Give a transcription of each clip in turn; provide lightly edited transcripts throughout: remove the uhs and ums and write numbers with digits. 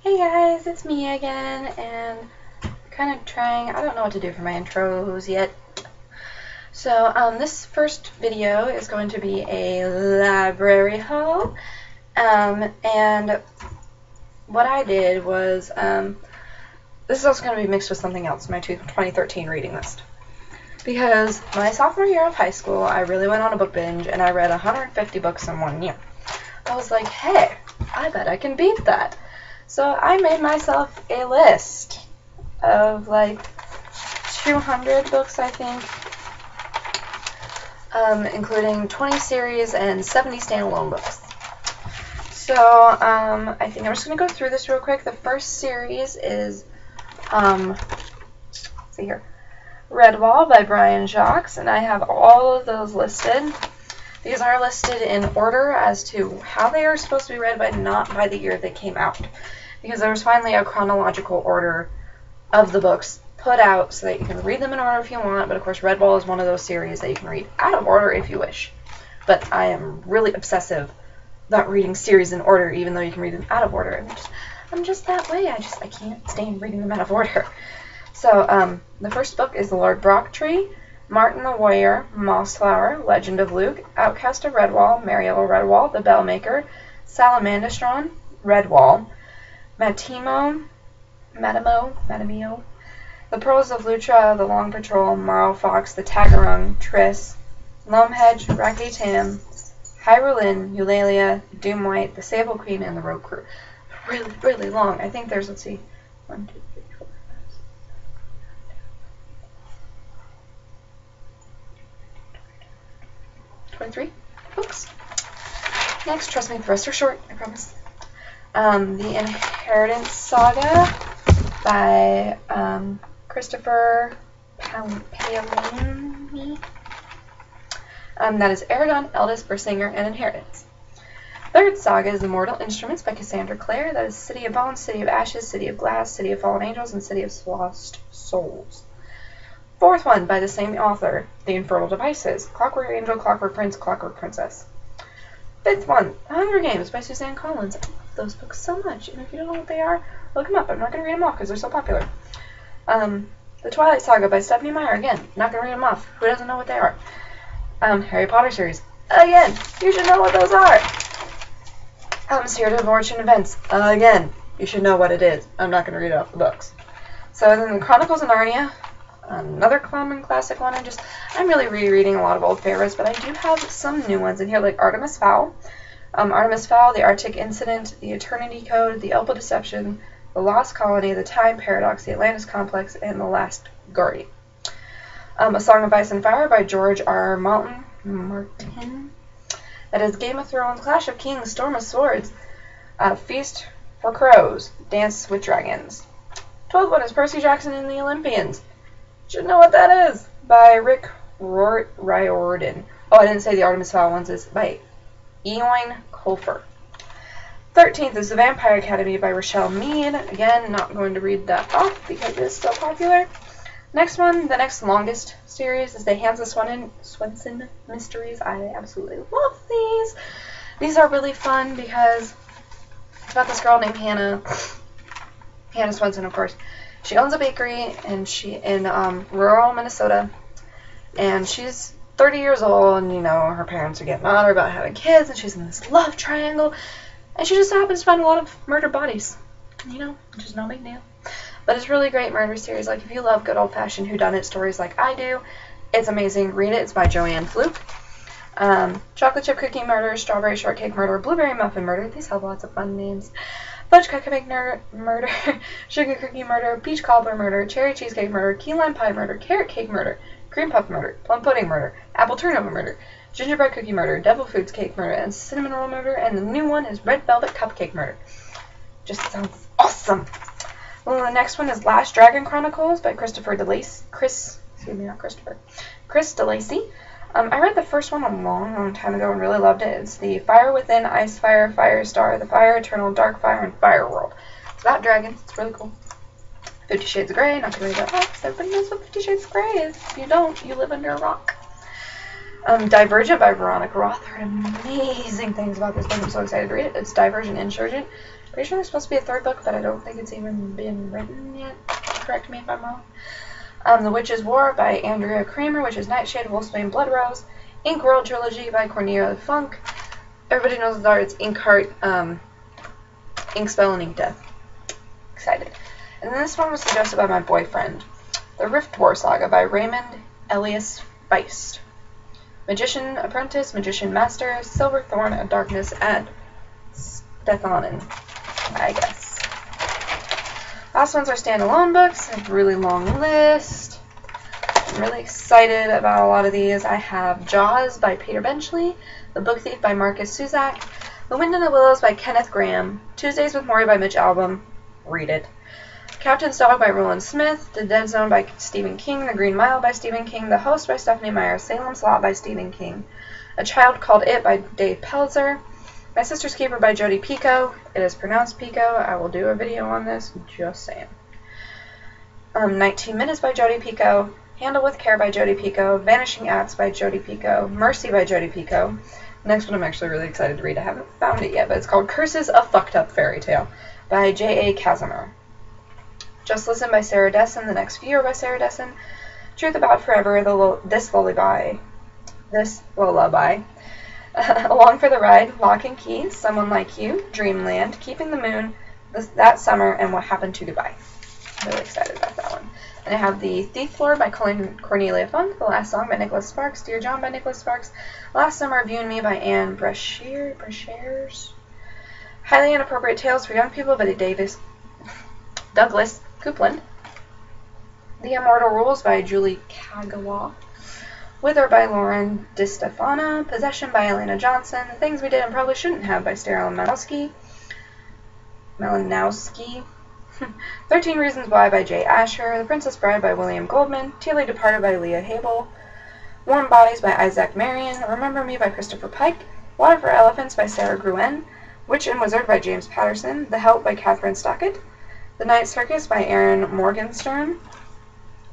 Hey guys, it's me again, and kind of trying, I don't know what to do for my intros yet. So, this first video is going to be a library haul, and what I did was, this is also going to be mixed with something else, my 2013 reading list. Because my sophomore year of high school, I really went on a book binge, and I read 150 books in 1 year. I was like, hey, I bet I can beat that. So I made myself a list of like 200 books, I think, including 20 series and 70 standalone books. So I think I'm just going to go through this real quick. The first series is, let's see here, Redwall by Brian Jacques, and I have all of those listed. These are listed in order as to how they are supposed to be read, but not by the year they came out. Because there was finally a chronological order of the books put out so that you can read them in order if you want, but of course Redwall is one of those series that you can read out of order if you wish. But I am really obsessive about reading series in order, even though you can read them out of order. I'm just that way. I can't stand reading them out of order. So the first book is The Lord Brocktree, Martin the Warrior, Mossflower, Legend of Luke, Outcast of Redwall, Mariella Redwall, The Bellmaker, Salamandastron, Redwall, Matamio, The Pearls of Lutra, The Long Patrol, Marl Fox, The Tagarung, Triss, Loamhedge, Raggedy Tam, Hyrule, Eulalia, Doomwhite, The Sable Queen, and The Rogue Crew. Really, really long. I think there's, let's see, 1, 2, 3, 4, 23 books. Next, trust me, the rest are short, I promise. The Inheritance Saga by Christopher Paolini. That is Aragon, Eldest, Bersinger, and Inheritance. Third saga is Immortal Instruments by Cassandra Clare. That is City of Bones, City of Ashes, City of Glass, City of Fallen Angels, and City of Lost Souls. Fourth one by the same author, The Infernal Devices, Clockwork Angel, Clockwork Prince, Clockwork Princess. Fifth one, Hunger Games by Suzanne Collins. I love those books so much, and if you don't know what they are, look them up. I'm not going to read them off because they're so popular. The Twilight Saga by Stephanie Meyer. Again, not going to read them off. Who doesn't know what they are? Harry Potter series. Again, you should know what those are. Spirit of Origin Events. Again, you should know what it is. I'm not going to read it off the books. So then the Chronicles of Narnia. Another common classic one. I'm really rereading a lot of old favorites, but I do have some new ones in here, like Artemis Fowl. Artemis Fowl, The Arctic Incident, The Eternity Code, The Elba Deception, The Lost Colony, The Time Paradox, The Atlantis Complex, and The Last Guardian. A Song of Ice and Fire by George R. Martin. That is Game of Thrones, Clash of Kings, Storm of Swords, Feast for Crows, Dance with Dragons. 12th one is Percy Jackson and the Olympians. Should know what that is, by Rick Riordan. Oh, I didn't say the Artemis Fowl ones is by Eoin Colfer. 13th is The Vampire Academy by Rochelle Mead. Again, not going to read that off because it's so popular. Next one, the next longest series, is the Hansa Swensen Mysteries. I absolutely love these. These are really fun because it's about this girl named Hannah Swensen, of course. She owns a bakery in rural Minnesota, and she's 30 years old, and her parents are getting on her about having kids, and she's in this love triangle, and she just happens to find a lot of murdered bodies, which is no big deal. But it's a really great murder series. Like, if you love good old-fashioned whodunit stories like I do, it's amazing. Read it. It's by JoAnne Fluke. Chocolate Chip Cookie Murder, Strawberry Shortcake Murder, Blueberry Muffin Murder. These have lots of fun names. Fudge Cupcake Murder, Sugar Cookie Murder, Peach Cobbler Murder, Cherry Cheesecake Murder, Key Lime Pie Murder, Carrot Cake Murder, Cream Puff Murder, Plum Pudding Murder, Apple Turnover Murder, Gingerbread Cookie Murder, Devil Foods Cake Murder, and Cinnamon Roll Murder, and the new one is Red Velvet Cupcake Murder. Just sounds awesome. Well, the next one is Last Dragon Chronicles by Chris DeLacy. I read the first one a long time ago and really loved it. It's the Fire Within, Ice Fire, Firestar, The Fire Eternal, Dark Fire, and Fire World. It's about dragons. It's really cool. 50 Shades of Grey. Not going to read that off because everybody knows what 50 Shades of Grey is. If you don't, you live under a rock. Divergent by Veronica Roth. I heard amazing things about this book. I'm so excited to read it. It's Divergent Insurgent. Pretty sure there's supposed to be a third book, but I don't think it's even been written yet. Correct me if I'm wrong. The Witch's War by Andrea Kramer, which is Nightshade, Wolfsbane, Blood Rose. Ink World Trilogy by Cornelia Funk. Everybody knows the art. It's Ink Heart, Ink Spell, and Ink Death. Excited. And then this one was suggested by my boyfriend. The Rift War Saga by Raymond Elias Feist. Magician Apprentice, Magician Master, Silverthorn of Darkness, and Stethonin, I guess. Last ones are standalone books. A really long list. I'm really excited about a lot of these. I have Jaws by Peter Benchley, The Book Thief by Marcus Suzak, The Wind in the Willows by Kenneth Graham, Tuesdays with Morrie by Mitch Albom, read it. Captain's Dog by Roland Smith, The Dead Zone by Stephen King, The Green Mile by Stephen King, The Host by Stephanie Meyer, Salem's Lot by Stephen King, A Child Called It by Dave Pelzer, My Sister's Keeper by Jodi Picoult. It is pronounced Pico. I will do a video on this, just saying. 19 Minutes by Jodi Picoult, Handle with Care by Jodi Picoult, Vanishing Acts by Jodi Picoult, Mercy by Jodi Picoult. Next one I'm actually really excited to read. I haven't found it yet, but it's called Curses, A Fucked Up Fairy Tale by J.A. Casimir. Just Listen by Sarah Dessen, The Next Viewer by Sarah Dessen, Truth About Forever, This Lullaby, Along for the Ride, Lock and Key, Someone Like You, Dreamland, Keeping the Moon, That Summer, and What Happened to Goodbye. I'm really excited about that one. And I have The Thief Lord by Cornelia Funk, The Last Song by Nicholas Sparks, Dear John by Nicholas Sparks, Last Summer of You and Me by Anne Brashears, Highly Inappropriate Tales for Young People by Douglas Coupland, The Immortal Rules by Julie Kagawa, Wither by Lauren DiStefano, Possession by Elena Johnson, The Things We Did and Probably Shouldn't Have by Sarah Malinowski, 13 Reasons Why by Jay Asher, The Princess Bride by William Goldman, Tearly Departed by Leah Habel, Warm Bodies by Isaac Marion, Remember Me by Christopher Pike, Water for Elephants by Sarah Gruen, Witch and Wizard by James Patterson, The Help by Catherine Stockett, The Night Circus by Aaron Morgenstern,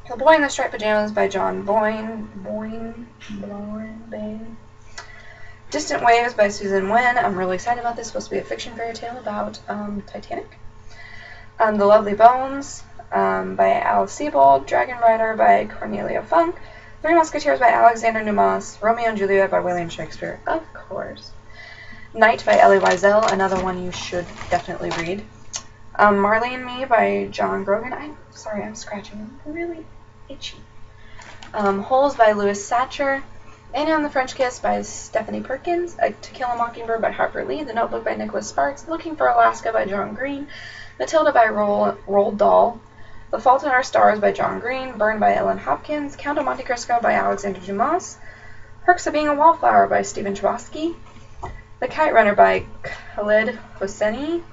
The Boy in the Striped Pajamas by John Boyne, Distant Waves by Susan Wen. I'm really excited about this. It's supposed to be a fiction fairy tale about Titanic. The Lovely Bones by Alice Sebold, Dragon Rider by Cornelia Funk, Three Musketeers by Alexander Dumas, Romeo and Juliet by William Shakespeare, of course. Night by Elie Wiesel, another one you should definitely read. Marley and Me by John Grogan. I'm sorry, I'm scratching. I'm really itchy. Holes by Louis Satcher. Annie and the French Kiss by Stephanie Perkins. To Kill a Mockingbird by Harper Lee. The Notebook by Nicholas Sparks. Looking for Alaska by John Green. Matilda by Roald Dahl. The Fault in Our Stars by John Green. Burn by Ellen Hopkins. Count of Monte Cristo by Alexander Dumas. Perks of Being a Wallflower by Stephen Chbosky. The Kite Runner by Khaled Hosseini.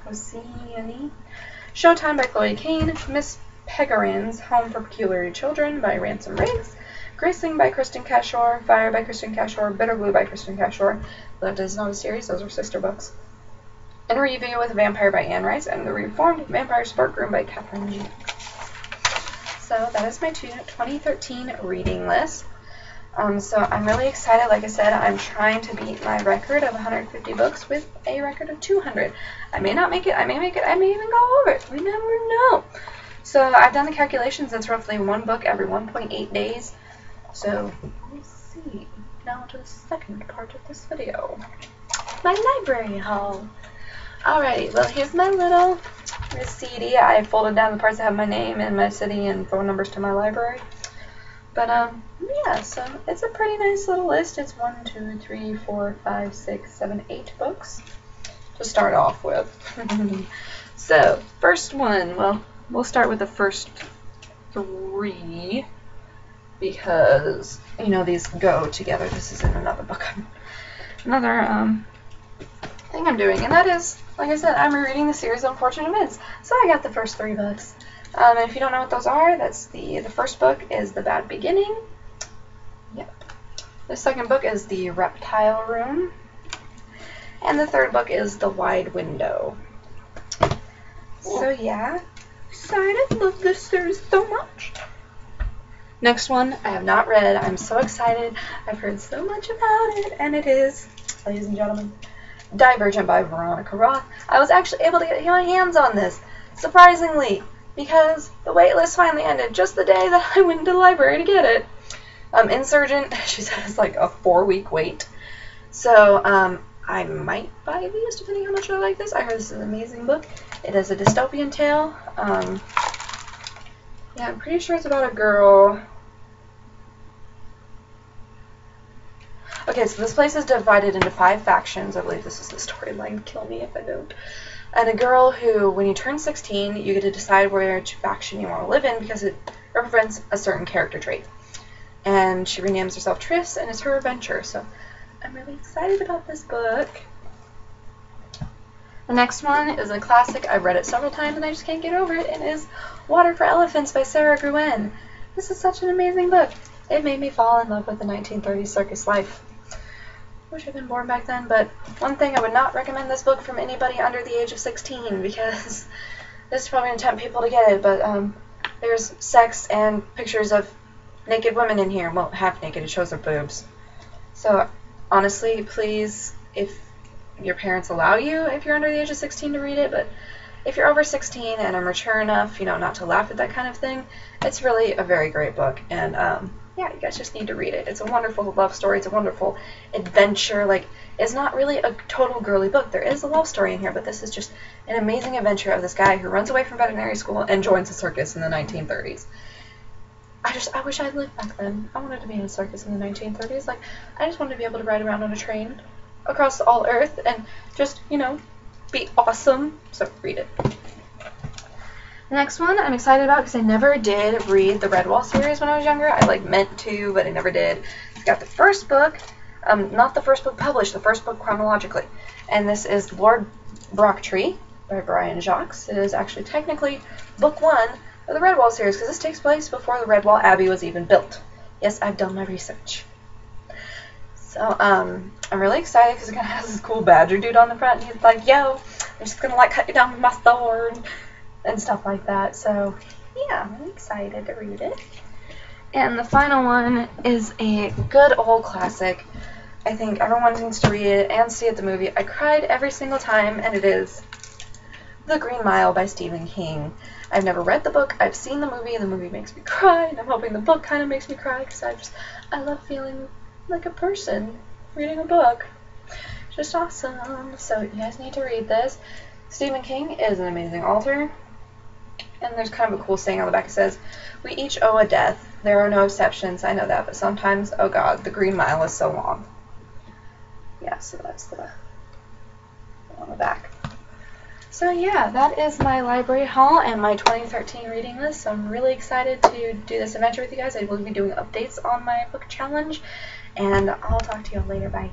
Showtime by Chloe Kane, Miss Peregrine's Home for Peculiar Children by Ransom Riggs, Graceling by Kristen Cashore, Fire by Kristen Cashore, Bitter Blue by Kristen Cashore. That is not a series, those are sister books. Interview with a Vampire by Anne Rice, and The Reformed Vampire Spark Room by Catherine G. So that is my 2013 reading list. So I'm really excited. Like I said, I'm trying to beat my record of 150 books with a record of 200. I may not make it, I may make it, I may even go over it. We never know. So I've done the calculations. It's roughly one book every 1.8 days. So we'll see. Now to the second part of this video. My library haul. Alrighty, well here's my little receipt. I folded down the parts that have my name and my city and phone numbers to my library. But, yeah, so it's a pretty nice little list. It's 1, 2, 3, 4, 5, 6, 7, 8 books to start off with. So, first one, well, we'll start with the first 3 because, you know, these go together. This is in another book. Another, thing I'm doing, and that is, like I said, I'm rereading the series of Unfortunate Events. So I got the first 3 books. And if you don't know what those are, that's the first book is The Bad Beginning. Yep. The second book is The Reptile Room. And the third book is The Wide Window. So yeah, excited. Love this series so much. Next one, I have not read. I'm so excited. I've heard so much about it. And it is, ladies and gentlemen, Divergent by Veronica Roth. I was actually able to get my hands on this, surprisingly, because the wait list finally ended just the day that I went to the library to get it. Insurgent, she said, it's like a 4-week wait. So, I might buy these depending on how much I like this. I heard this is an amazing book. It is a dystopian tale. Yeah, I'm pretty sure it's about a girl. Okay, so this place is divided into 5 factions. I believe this is the storyline. Kill me if I don't. And a girl who, when you turn 16, you get to decide which faction you want to live in because it represents a certain character trait. And she renames herself Triss, and it's her adventure. So I'm really excited about this book. The next one is a classic. I've read it several times and I just can't get over it. It is Water for Elephants by Sarah Gruen. This is such an amazing book. It made me fall in love with the 1930s circus life. Wish I'd been born back then, but one thing I would not recommend this book from anybody under the age of 16 because this is probably going to tempt people to get it, but there's sex and pictures of naked women in here. Well, half naked, it shows their boobs. So honestly, please, if your parents allow you, if you're under the age of 16 to read it, but if you're over 16 and are mature enough, you know, not to laugh at that kind of thing, it's really a very great book, and yeah, you guys just need to read it. It's a wonderful love story. It's a wonderful adventure. Like, it's not really a total girly book. There is a love story in here, but this is just an amazing adventure of this guy who runs away from veterinary school and joins a circus in the 1930s. I wish I'd lived back then. I wanted to be in a circus in the 1930s. Like, I just wanted to be able to ride around on a train across all Earth and just, you know, be awesome. So, read it. The next one I'm excited about because I never did read the Redwall series when I was younger. I meant to, but I never did. It's got the first book, not the first book published, the first book chronologically. And this is Lord Brocktree by Brian Jacques. It is actually technically book 1 of the Redwall series because this takes place before the Redwall Abbey was even built. Yes, I've done my research. So, I'm really excited because it kind of has this cool badger dude on the front. And he's like, yo, I'm just going to cut you down with my sword. And stuff like that. So, yeah, I'm really excited to read it. And the final one is a good old classic. I think everyone needs to read it and see it the movie. I cried every single time, and it is The Green Mile by Stephen King. I've never read the book. I've seen the movie, and the movie makes me cry, and I'm hoping the book kind of makes me cry because I love feeling like a person reading a book. Just awesome. So, you guys need to read this. Stephen King is an amazing author. And there's kind of a cool saying on the back. It says, we each owe a death. There are no exceptions. I know that. But sometimes, oh God, the Green Mile is so long. Yeah, so that's the on the back. So yeah, that is my library haul and my 2013 reading list. So I'm really excited to do this adventure with you guys. I will be doing updates on my book challenge. And I'll talk to you all later. Bye.